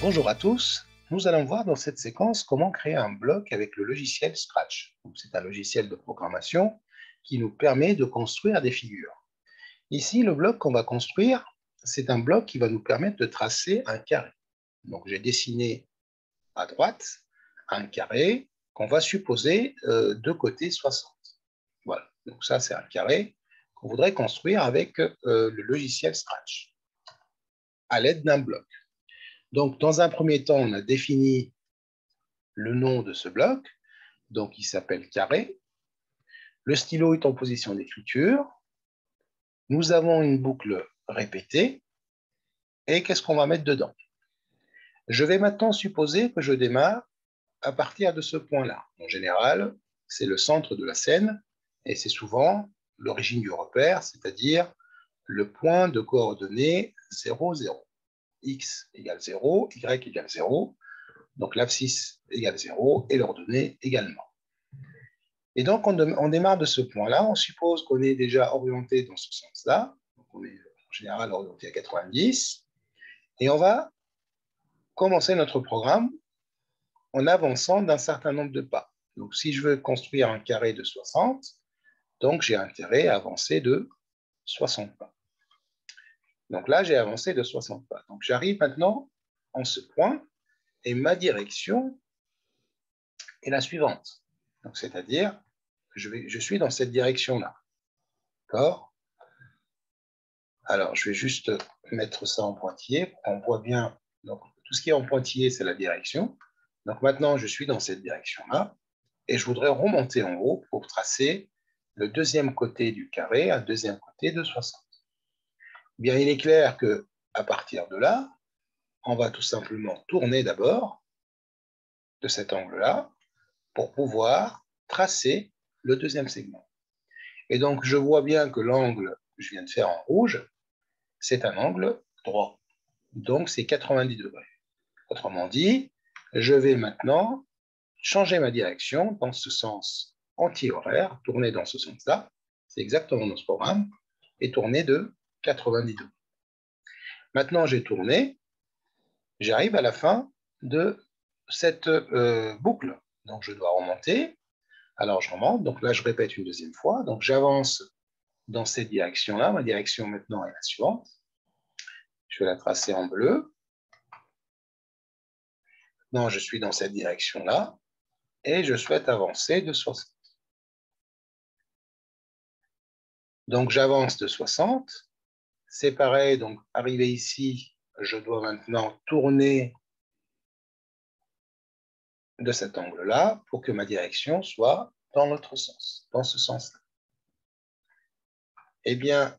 Bonjour à tous, nous allons voir dans cette séquence comment créer un bloc avec le logiciel Scratch. C'est un logiciel de programmation qui nous permet de construire des figures. Ici, le bloc qu'on va construire, c'est un bloc qui va nous permettre de tracer un carré. Donc j'ai dessiné à droite un carré qu'on va supposer de côté 60. Voilà, donc ça c'est un carré qu'on voudrait construire avec le logiciel Scratch à l'aide d'un bloc. Donc, dans un premier temps, on a défini le nom de ce bloc, donc il s'appelle carré. Le stylo est en position d'écriture. Nous avons une boucle répétée. Et qu'est-ce qu'on va mettre dedans? Je vais maintenant supposer que je démarre à partir de ce point-là. En général, c'est le centre de la scène et c'est souvent l'origine du repère, c'est-à-dire le point de coordonnées 0, 0. X égale 0, Y égale 0. Donc l'abscisse égale 0 et l'ordonnée également. Et donc on démarre de ce point-là, on suppose qu'on est déjà orienté dans ce sens-là, donc on est en général orienté à 90, et on va commencer notre programme en avançant d'un certain nombre de pas. Donc si je veux construire un carré de 60, donc j'ai intérêt à avancer de 60 pas. Donc là, j'ai avancé de 60 pas. Donc j'arrive maintenant en ce point, et ma direction est la suivante. Donc c'est-à-dire je suis dans cette direction-là. D'accord? Alors, je vais juste mettre ça en pointillé pour qu'on voit bien. Donc, tout ce qui est en pointillé, c'est la direction. Donc maintenant, je suis dans cette direction-là et je voudrais remonter en haut pour tracer le deuxième côté du carré, un deuxième côté de 60. Bien, il est clair que à partir de là, on va tout simplement tourner d'abord de cet angle-là pour pouvoir tracer le deuxième segment. Et donc, je vois bien que l'angle que je viens de faire en rouge, c'est un angle droit. Donc, c'est 90 degrés. Autrement dit, je vais maintenant changer ma direction dans ce sens anti-horaire, tourner dans ce sens-là, c'est exactement notre programme, et tourner de 90 degrés. Maintenant, j'ai tourné, j'arrive à la fin de cette boucle. Donc, je dois remonter. Alors, je remonte. Donc là, je répète une deuxième fois. Donc, j'avance dans cette direction-là. Ma direction maintenant est la suivante. Je vais la tracer en bleu. Non, je suis dans cette direction-là et je souhaite avancer de 60. Donc, j'avance de 60. C'est pareil, donc arrivé ici, je dois maintenant tourner de cet angle-là pour que ma direction soit dans l'autre sens, dans ce sens-là. Eh bien,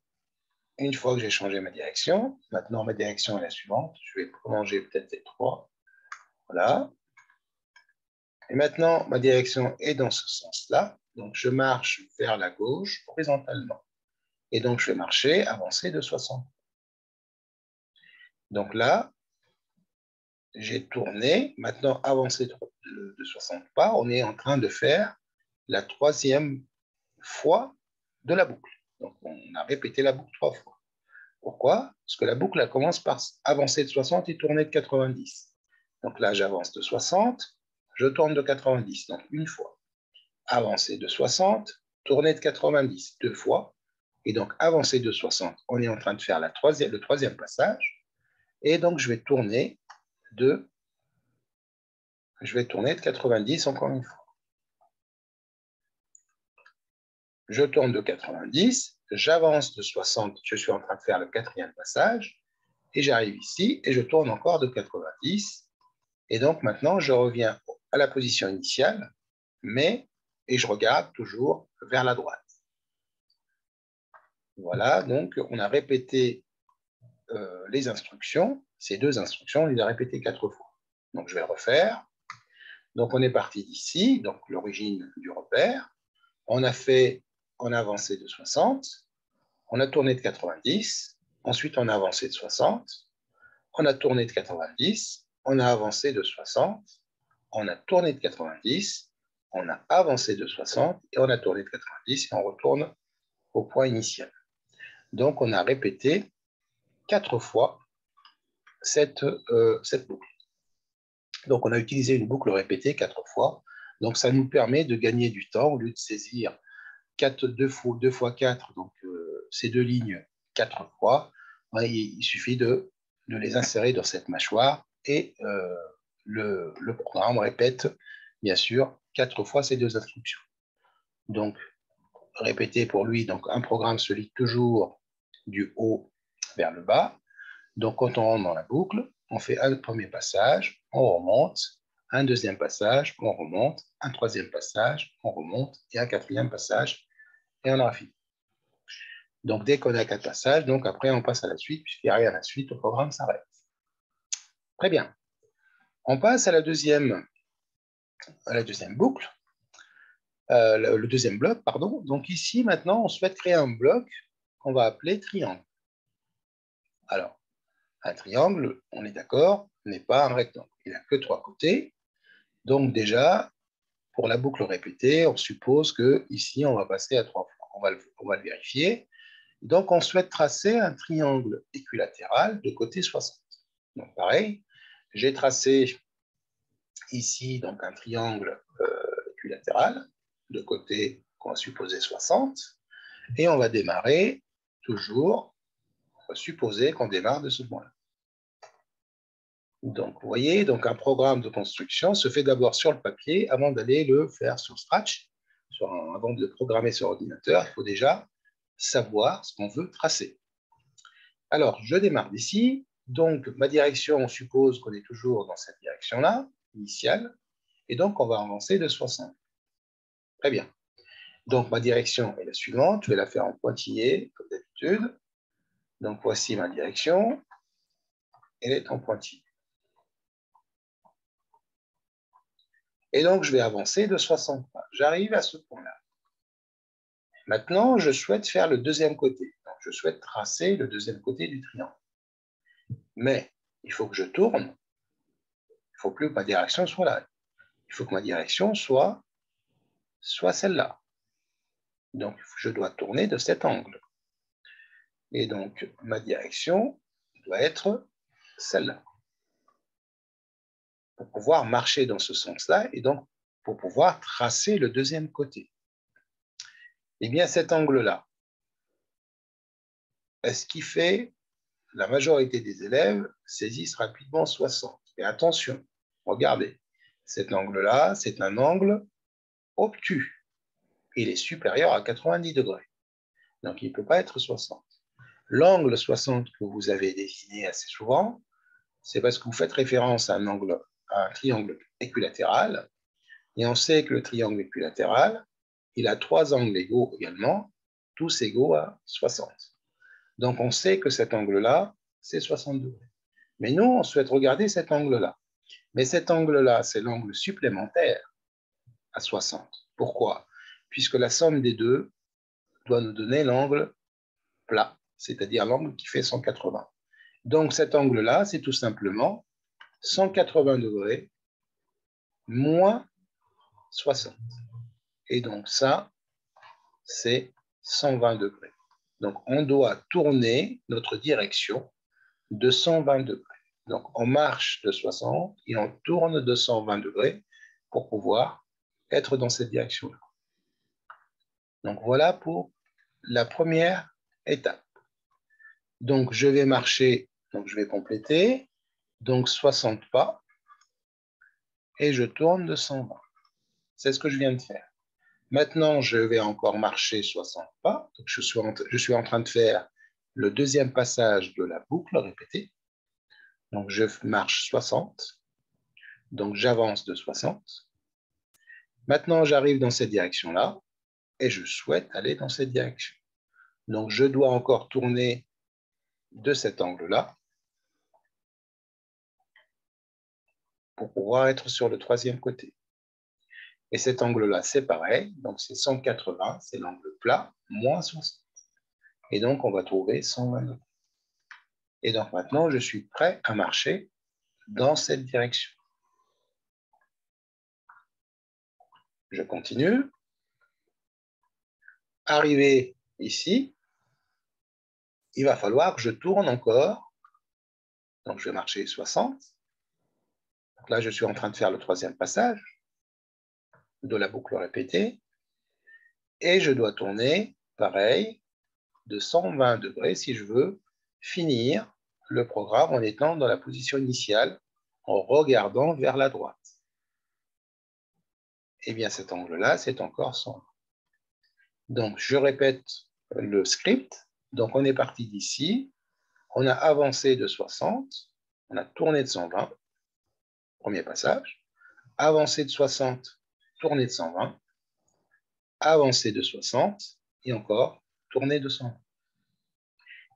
une fois que j'ai changé ma direction, maintenant ma direction est la suivante. Je vais prolonger peut-être les trois. Voilà. Et maintenant, ma direction est dans ce sens-là. Donc, je marche vers la gauche horizontalement. Et donc, je vais marcher, avancer de 60. Donc là, j'ai tourné. Maintenant, avancé de 60 pas, on est en train de faire la troisième fois de la boucle. Donc, on a répété la boucle 3 fois. Pourquoi? Parce que la boucle, elle commence par avancer de 60 et tourner de 90. Donc là, j'avance de 60, je tourne de 90, donc une fois. Avancer de 60, tourner de 90, deux fois. Et donc, avancer de 60, on est en train de faire le troisième passage. Et donc, je vais tourner de 90 encore une fois. Je tourne de 90, j'avance de 60, je suis en train de faire le quatrième passage, et j'arrive ici, et je tourne encore de 90, et donc maintenant, je reviens à la position initiale, et je regarde toujours vers la droite. Voilà, donc on a répété les instructions, ces deux instructions, on les a répétées 4 fois. Donc je vais le refaire. Donc on est parti d'ici, donc l'origine du repère. On a fait en avancée de 60, on a tourné de 90, ensuite on a avancé de 60, on a tourné de 90, on a avancé de 60, on a tourné de 90, on a avancé de 60 et on a tourné de 90 et on retourne au point initial. Donc on a répété 4 fois cette boucle. Donc, on a utilisé une boucle répétée 4 fois. Donc, ça nous permet de gagner du temps au lieu de saisir 2 fois 4, donc ces deux lignes 4 fois. Il suffit de les insérer dans cette mâchoire et le programme répète, bien sûr, 4 fois ces deux instructions. Donc, répéter pour lui, donc un programme se lit toujours du haut vers le bas. Donc, quand on rentre dans la boucle, on fait un premier passage, on remonte, un deuxième passage, on remonte, un troisième passage, on remonte, et un quatrième passage, et on a fini. Donc, dès qu'on a 4 passages, donc après, on passe à la suite, puisqu'il n'y a rien à la suite, le programme s'arrête. Très bien. On passe à la deuxième boucle, le deuxième bloc, pardon. Donc ici, maintenant, on souhaite créer un bloc qu'on va appeler triangle. Alors, un triangle, on est d'accord, n'est pas un rectangle. Il n'a que 3 côtés. Donc déjà, pour la boucle répétée, on suppose que ici, on va passer à 3 fois. On va le vérifier. Donc, on souhaite tracer un triangle équilatéral de côté 60. Donc, pareil, j'ai tracé ici donc, un triangle équilatéral de côté qu'on va supposer 60. Et on va démarrer toujours, on va supposer qu'on démarre de ce point-là. Donc, vous voyez, donc un programme de construction se fait d'abord sur le papier avant d'aller le faire sur Scratch. Avant de le programmer sur ordinateur, il faut déjà savoir ce qu'on veut tracer. Alors, je démarre d'ici. Donc, ma direction, on suppose qu'on est toujours dans cette direction-là, initiale. Et donc, on va avancer de 60. Très bien. Donc, ma direction est la suivante. Je vais la faire en pointillé, comme d'habitude. Donc, voici ma direction. Elle est en pointillé. Et donc, je vais avancer de 60 pas. J'arrive à ce point-là. Maintenant, je souhaite faire le deuxième côté. Donc, je souhaite tracer le deuxième côté du triangle. Mais il faut que je tourne. Il ne faut plus que ma direction soit là. Il faut que ma direction soit celle-là. Donc, je dois tourner de cet angle. Et donc, ma direction doit être celle-là. Pour pouvoir marcher dans ce sens-là et donc pour pouvoir tracer le deuxième côté. Eh bien, cet angle-là, ce qui fait la majorité des élèves saisissent rapidement 60. Et attention, regardez, cet angle-là, c'est un angle obtus. Il est supérieur à 90 degrés. Donc, il ne peut pas être 60. L'angle 60 que vous avez désigné assez souvent, c'est parce que vous faites référence à un triangle équilatéral. Et on sait que le triangle équilatéral, il a 3 angles égaux également, tous égaux à 60. Donc, on sait que cet angle-là, c'est 60 degrés. Mais nous, on souhaite regarder cet angle-là. Mais cet angle-là, c'est l'angle supplémentaire à 60. Pourquoi? Puisque la somme des deux doit nous donner l'angle plat, c'est-à-dire l'angle qui fait 180. Donc, cet angle-là, c'est tout simplement 180 degrés moins 60. Et donc, ça, c'est 120 degrés. Donc, on doit tourner notre direction de 120 degrés. Donc, on marche de 60 et on tourne de 120 degrés pour pouvoir être dans cette direction-là. Donc, voilà pour la première étape. Donc, je vais marcher, donc je vais compléter, donc 60 pas, et je tourne de 120. C'est ce que je viens de faire. Maintenant, je vais encore marcher 60 pas. Donc, je suis en train de faire le deuxième passage de la boucle répétée. Donc, je marche 60. Donc, j'avance de 60. Maintenant, j'arrive dans cette direction-là et je souhaite aller dans cette direction. Donc, je dois encore tourner de cet angle-là pour pouvoir être sur le troisième côté. Et cet angle-là, c'est pareil. Donc, c'est 180, c'est l'angle plat, moins 60. Et donc, on va trouver 120 degrés. Et donc, maintenant, je suis prêt à marcher dans cette direction. Je continue. Arrivé ici, il va falloir que je tourne encore. Donc, je vais marcher 60. Là, je suis en train de faire le troisième passage de la boucle répétée. Et je dois tourner, pareil, de 120 degrés si je veux finir le programme en étant dans la position initiale, en regardant vers la droite. Eh bien, cet angle-là, c'est encore 120. Donc, je répète le script. Donc, on est parti d'ici. On a avancé de 60. On a tourné de 120. Premier passage. Avancé de 60, tourné de 120. Avancé de 60. Et encore, tourné de 120.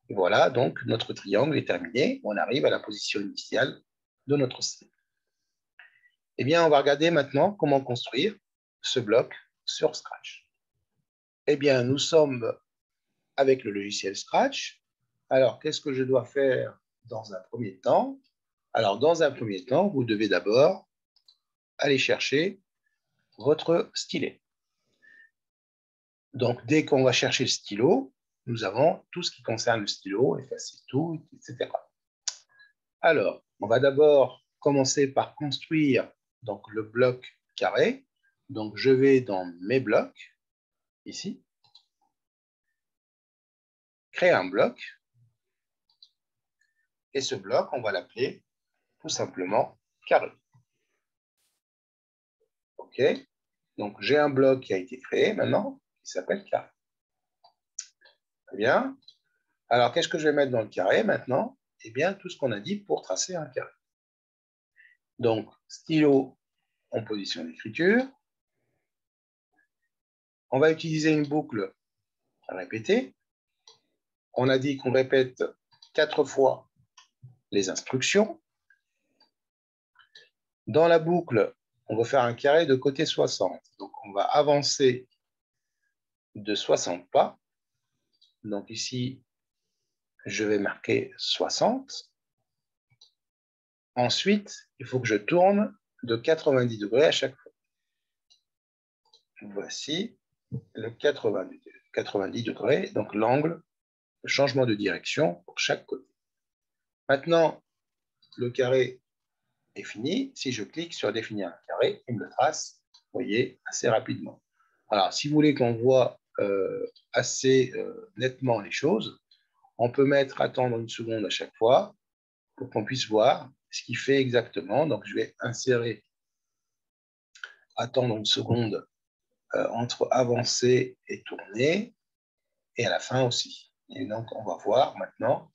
Et voilà, donc notre triangle est terminé. On arrive à la position initiale de notre script. Eh bien, on va regarder maintenant comment construire ce bloc sur Scratch. Eh bien, nous sommes avec le logiciel Scratch. Alors, qu'est-ce que je dois faire dans un premier temps? Alors, dans un premier temps, vous devez d'abord aller chercher votre stylet. Donc, dès qu'on va chercher le stylo, nous avons tout ce qui concerne le stylo, effacer tout, etc. Alors, on va d'abord commencer par construire donc, le bloc carré. Donc, je vais dans mes blocs, ici, créer un bloc. Et ce bloc, on va l'appeler tout simplement carré. OK? Donc, j'ai un bloc qui a été créé maintenant, qui s'appelle carré. Très bien. Alors, qu'est-ce que je vais mettre dans le carré maintenant? Eh bien, tout ce qu'on a dit pour tracer un carré. Donc, stylo en position d'écriture. On va utiliser une boucle à répéter. On a dit qu'on répète 4 fois les instructions. Dans la boucle, on va faire un carré de côté 60. Donc, on va avancer de 60 pas. Donc, ici, je vais marquer 60. Ensuite, il faut que je tourne de 90 degrés à chaque fois. Voici le 90 degrés, donc l'angle, le changement de direction pour chaque côté. Maintenant, le carré est fini. Si je clique sur définir un carré, il me le trace, vous voyez, assez rapidement. Alors, si vous voulez qu'on voit assez nettement les choses, on peut mettre attendre une seconde à chaque fois pour qu'on puisse voir ce qu'il fait exactement. Donc, je vais insérer attendre une seconde entre avancer et tourner, et à la fin aussi. Et donc, on va voir maintenant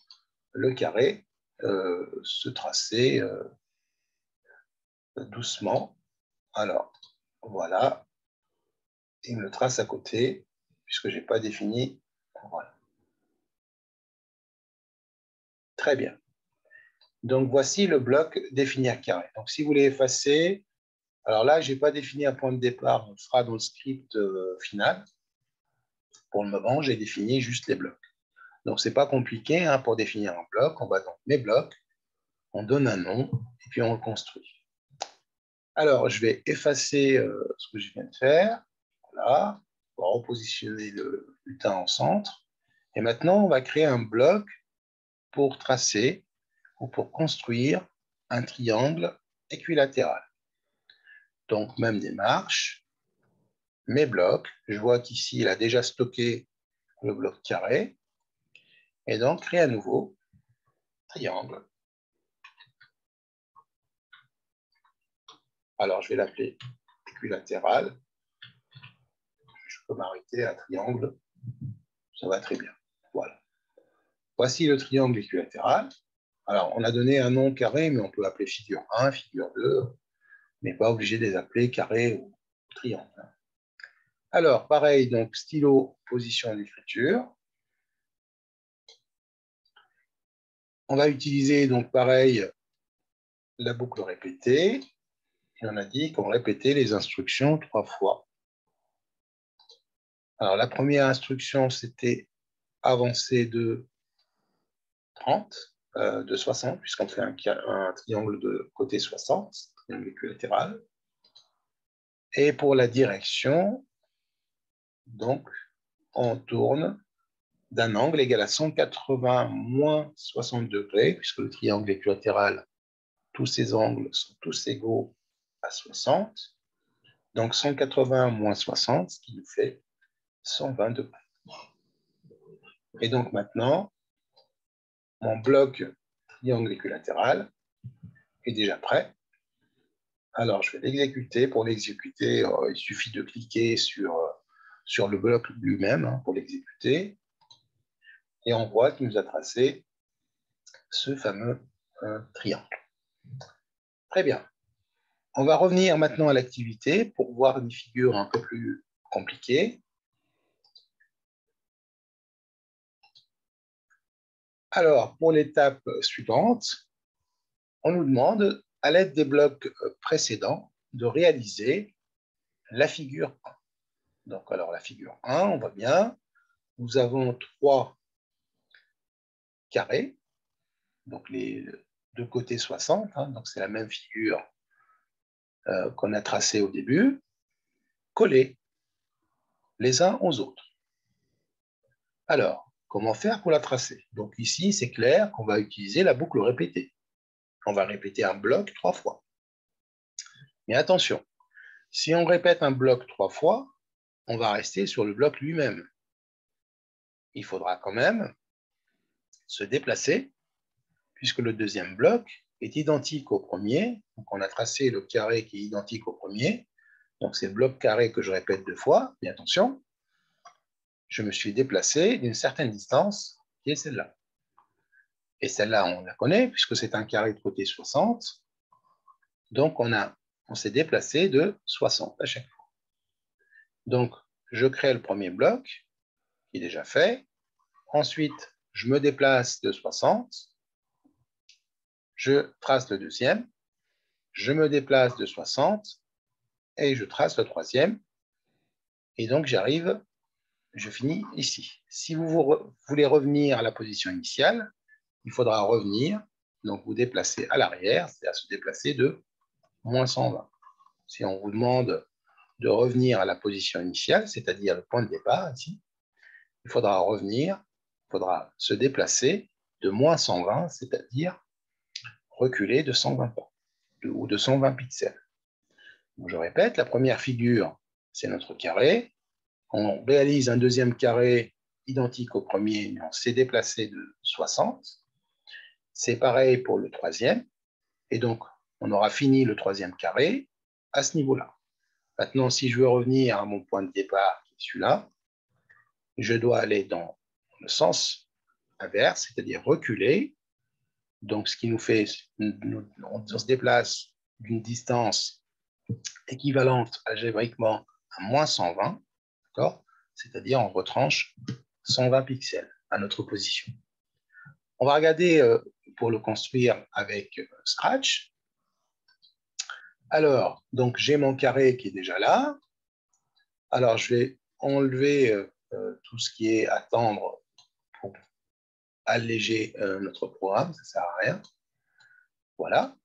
le carré se tracer doucement. Alors, voilà, il me le trace à côté, puisque je n'ai pas défini. Voilà. Très bien. Donc, voici le bloc définir carré. Donc, si vous voulez effacer, alors là, je n'ai pas défini un point de départ, on le fera dans le script final. Pour le moment, j'ai défini juste les blocs. Donc, ce n'est pas compliqué hein, pour définir un bloc. On va dans mes blocs, on donne un nom, et puis on le construit. Alors, je vais effacer ce que je viens de faire. Voilà. On va repositionner le butin en centre. Et maintenant, on va créer un bloc pour tracer ou pour construire un triangle équilatéral. Donc, même démarche, mes blocs. Je vois qu'ici, il a déjà stocké le bloc carré. Et donc, créer un nouveau triangle. Alors, je vais l'appeler équilatéral. Je peux m'arrêter à triangle. Ça va très bien. Voilà. Voici le triangle équilatéral. Alors, on a donné un nom carré, mais on peut appeler figure 1, figure 2. On n'est pas obligé de les appeler carré ou triangle. Alors, pareil, donc stylo, position d'écriture. On va utiliser donc pareil la boucle répétée. Et on a dit qu'on répétait les instructions 3 fois. Alors, la première instruction, c'était avancer de 30, de 60, puisqu'on fait un triangle de côté 60, triangle équilatéral. Et pour la direction, donc, on tourne d'un angle égal à 180 moins 60 degrés, puisque le triangle équilatéral tous ces angles sont tous égaux à 60. Donc 180 moins 60, ce qui nous fait 120 degrés. Et donc maintenant, mon bloc triangle équilatéral est déjà prêt. Alors, je vais l'exécuter. Pour l'exécuter, il suffit de cliquer sur le bloc lui-même pour l'exécuter. Et on voit qu'il nous a tracé ce fameux triangle. Très bien. On va revenir maintenant à l'activité pour voir des figures un peu plus compliquées. Alors, pour l'étape suivante, on nous demande, à l'aide des blocs précédents, de réaliser la figure 1. Donc, alors, la figure 1, on voit bien, nous avons 3 carrés, donc les deux côtés 60, donc c'est la même figure qu'on a tracée au début, collés les uns aux autres. Alors, comment faire pour la tracer? Donc ici, c'est clair qu'on va utiliser la boucle répétée. On va répéter un bloc 3 fois. Mais attention, si on répète un bloc 3 fois, on va rester sur le bloc lui-même. Il faudra quand même se déplacer, puisque le deuxième bloc est identique au premier. Donc on a tracé le carré qui est identique au premier. Donc c'est le bloc carré que je répète 2 fois. Mais attention, je me suis déplacé d'une certaine distance, qui est celle-là. Et celle-là, on la connaît, puisque c'est un carré de côté 60. Donc, on s'est déplacé de 60 à chaque fois. Donc, je crée le premier bloc, qui est déjà fait. Ensuite, je me déplace de 60. Je trace le deuxième. Je me déplace de 60. Et je trace le troisième. Et donc, je finis ici. Si vous voulez revenir à la position initiale, il faudra revenir, donc vous déplacer à l'arrière, c'est-à-dire se déplacer de moins 120. Si on vous demande de revenir à la position initiale, c'est-à-dire le point de départ ici, il faudra revenir, il faudra se déplacer de moins 120, c'est-à-dire reculer de 120 pas ou de 120 pixels. Donc, je répète, la première figure, c'est notre carré. On réalise un deuxième carré identique au premier, mais on s'est déplacé de 60. C'est pareil pour le troisième. Et donc, on aura fini le troisième carré à ce niveau-là. Maintenant, si je veux revenir à mon point de départ, qui est celui-là, je dois aller dans le sens inverse, c'est-à-dire reculer. Donc, ce qui nous fait, on se déplace d'une distance équivalente algébriquement à moins 120, d'accord? C'est-à-dire on retranche 120 pixels à notre position. On va regarder pour le construire avec Scratch. Alors, donc j'ai mon carré qui est déjà là. Alors, je vais enlever tout ce qui est attendre pour alléger notre programme, ça ne sert à rien. Voilà.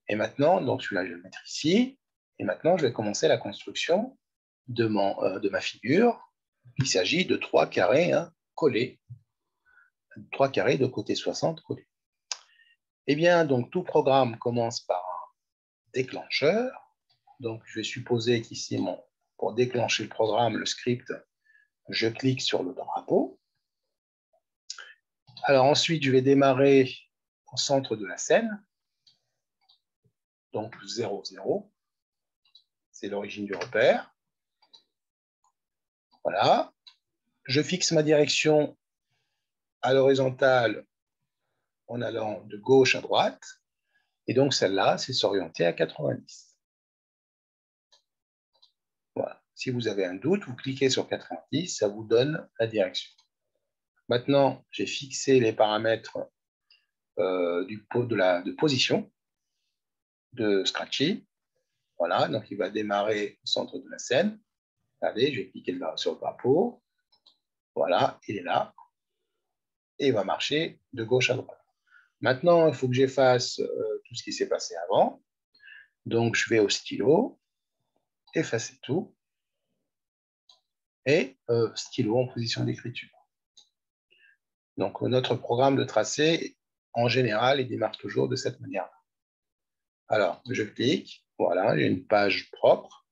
Et maintenant, donc celui-là, je vais le mettre ici. Et maintenant, je vais commencer la construction de ma figure. Il s'agit de 3 carrés collés. 3 carrés de côté 60 collés. Eh bien, donc tout programme commence par un déclencheur. Donc, je vais supposer qu'ici, pour déclencher le programme, le script, je clique sur le drapeau. Alors ensuite, je vais démarrer au centre de la scène. Donc 0, 0. C'est l'origine du repère. Voilà. Je fixe ma direction à l'horizontale en allant de gauche à droite. Et donc celle-là, c'est s'orienter à 90. Voilà. Si vous avez un doute, vous cliquez sur 90, ça vous donne la direction. Maintenant, j'ai fixé les paramètres de position de Scratchy. Voilà, donc il va démarrer au centre de la scène. Allez, je vais cliquer sur le drapeau. Voilà, il est là. Et il va marcher de gauche à droite. Maintenant, il faut que j'efface tout ce qui s'est passé avant. Donc, je vais au stylo, effacer tout. Et stylo en position d'écriture. Donc, notre programme de tracé, en général, il démarre toujours de cette manière-là. Alors, je clique. Voilà, j'ai une page propre,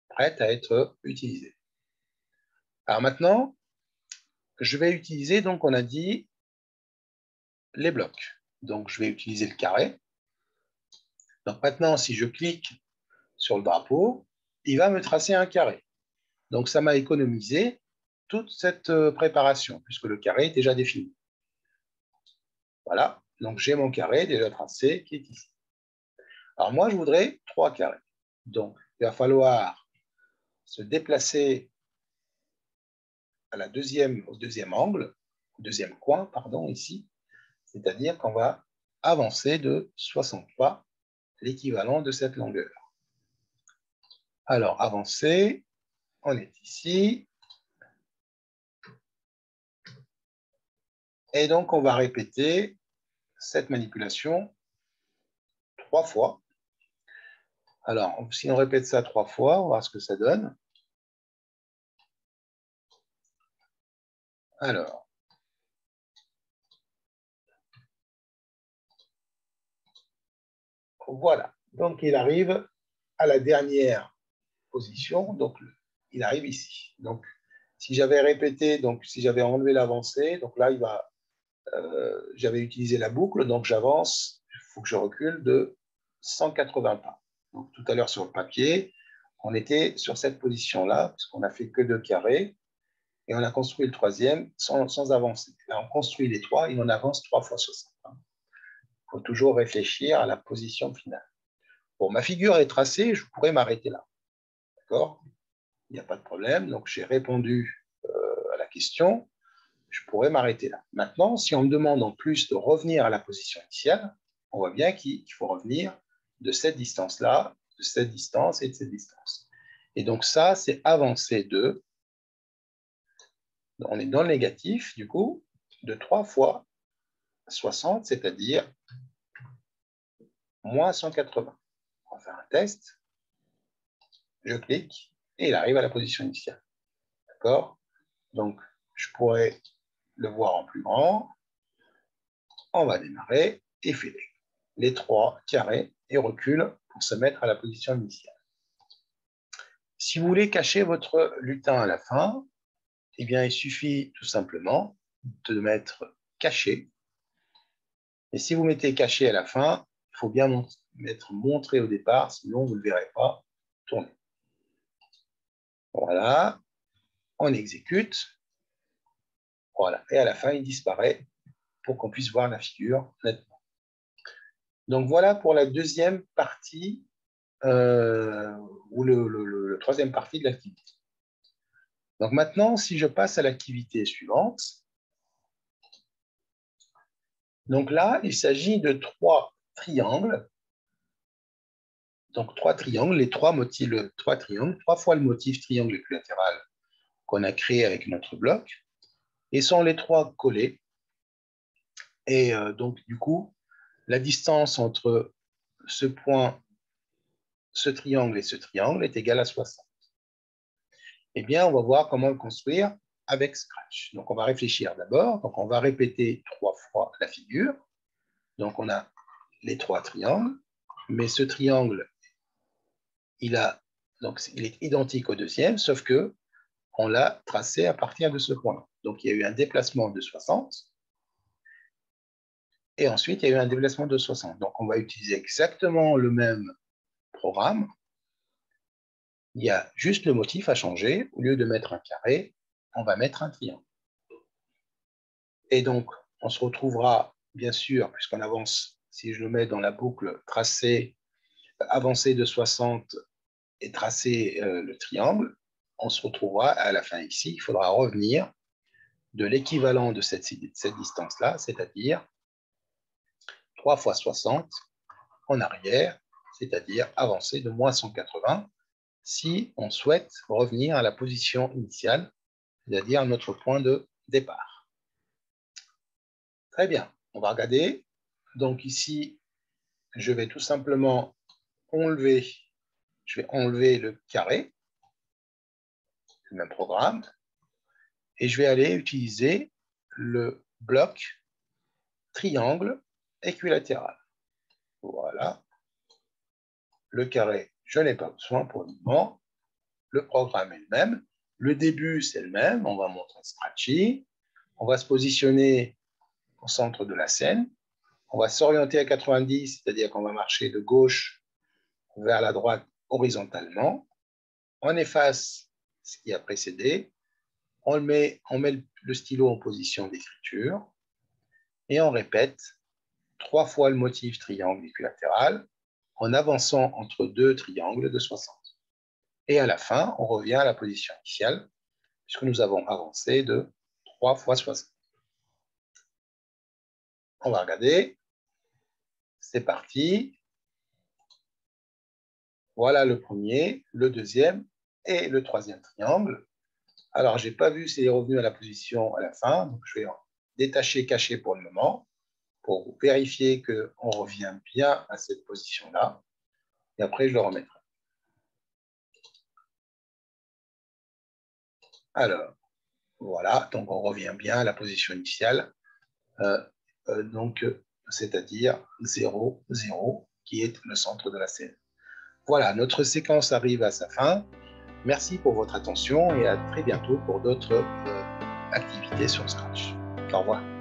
prête à être utilisée. Alors maintenant, je vais utiliser, donc on a dit, les blocs. Donc, je vais utiliser le carré. Donc maintenant, si je clique sur le drapeau, il va me tracer un carré. Donc, ça m'a économisé toute cette préparation, puisque le carré est déjà défini. Voilà, donc j'ai mon carré déjà tracé qui est ici. Alors moi, je voudrais 3 carrés. Donc, il va falloir se déplacer au deuxième angle, au deuxième coin, pardon, ici. C'est-à-dire qu'on va avancer de 60 pas, l'équivalent de cette longueur. Alors, avancer, on est ici. Et donc, on va répéter cette manipulation 3 fois. Alors, si on répète ça 3 fois, on va voir ce que ça donne. Alors, voilà. Donc, il arrive à la dernière position. Donc, il arrive ici. Donc, si j'avais répété, donc si j'avais enlevé l'avancée, donc là, j'avais utilisé la boucle, donc j'avance, il faut que je recule de 180 pas. Donc, tout à l'heure sur le papier, on était sur cette position-là, parce qu'on n'a fait que 2 carrés, et on a construit le troisième sans avancer. Là, on construit les 3 et on avance 3 fois 60. Il faut toujours réfléchir à la position finale. Bon, ma figure est tracée, je pourrais m'arrêter là. D'accord? Il n'y a pas de problème. Donc, j'ai répondu à la question. Je pourrais m'arrêter là. Maintenant, si on me demande en plus de revenir à la position initiale, on voit bien qu'il faut revenir de cette distance-là, de cette distance et de cette distance. Et donc, ça, c'est avancer de, on est dans le négatif, du coup, de 3 fois 60, c'est-à-dire moins 180. On va faire un test. Je clique et il arrive à la position initiale. D'accord? Donc, je pourrais le voir en plus grand. On va démarrer et faire les 3 carrés et recule pour se mettre à la position initiale. Si vous voulez cacher votre lutin à la fin, eh bien, il suffit tout simplement de mettre caché. Et si vous mettez caché à la fin, il faut bien mettre montré au départ, sinon vous ne le verrez pas tourner. Voilà, on exécute. Voilà, et à la fin, il disparaît pour qu'on puisse voir la figure nettement. Donc voilà pour la deuxième partie ou le troisième partie de l'activité. Donc maintenant, si je passe à l'activité suivante, donc là, il s'agit de 3 triangles. Donc 3 triangles, les 3 motifs, 3 triangles, 3 fois le motif triangle équilatéral qu'on a créé avec notre bloc, et sont les 3 collés. Et donc du coup, la distance entre ce point, ce triangle et ce triangle est égale à 60. Eh bien, on va voir comment le construire avec Scratch. Donc, on va réfléchir d'abord. Donc, on va répéter 3 fois la figure. Donc, on a les 3 triangles, mais ce triangle, il est identique au deuxième, sauf que on l'a tracé à partir de ce point. Donc, il y a eu un déplacement de 60, et ensuite, il y a eu un déplacement de 60. Donc, on va utiliser exactement le même programme. Il y a juste le motif à changer. Au lieu de mettre un carré, on va mettre un triangle. Et donc, on se retrouvera, bien sûr, puisqu'on avance, si je le mets dans la boucle tracée, avancer de 60 et tracer le triangle, on se retrouvera à la fin ici. Il faudra revenir de l'équivalent de cette distance-là, c'est-à-dire 3 fois 60 en arrière, c'est-à-dire avancer de moins 180 si on souhaite revenir à la position initiale, c'est-à-dire notre point de départ. Très bien, on va regarder. Donc ici, je vais tout simplement enlever le carré, le même programme, et je vais aller utiliser le bloc triangle équilatéral. Voilà. Le carré, je n'ai pas besoin pour le moment. Le programme est le même. Le début, c'est le même. On va montrer Scratchy. On va se positionner au centre de la scène. On va s'orienter à 90, c'est-à-dire qu'on va marcher de gauche vers la droite horizontalement. On efface ce qui a précédé. On met le stylo en position d'écriture. Et on répète 3 fois le motif triangle équilatéral en avançant entre 2 triangles de 60. Et à la fin, on revient à la position initiale, puisque nous avons avancé de 3 fois 60. On va regarder. C'est parti. Voilà le premier, le deuxième et le troisième triangle. Alors, je n'ai pas vu s'il est revenu à la position à la fin, donc je vais en détacher, cacher pour le moment, pour vérifier qu'on revient bien à cette position-là. Et après, je le remettrai. Alors, voilà, donc on revient bien à la position initiale, c'est-à-dire 0, 0, qui est le centre de la scène. Voilà, notre séquence arrive à sa fin. Merci pour votre attention et à très bientôt pour d'autres activités sur Scratch. Au revoir.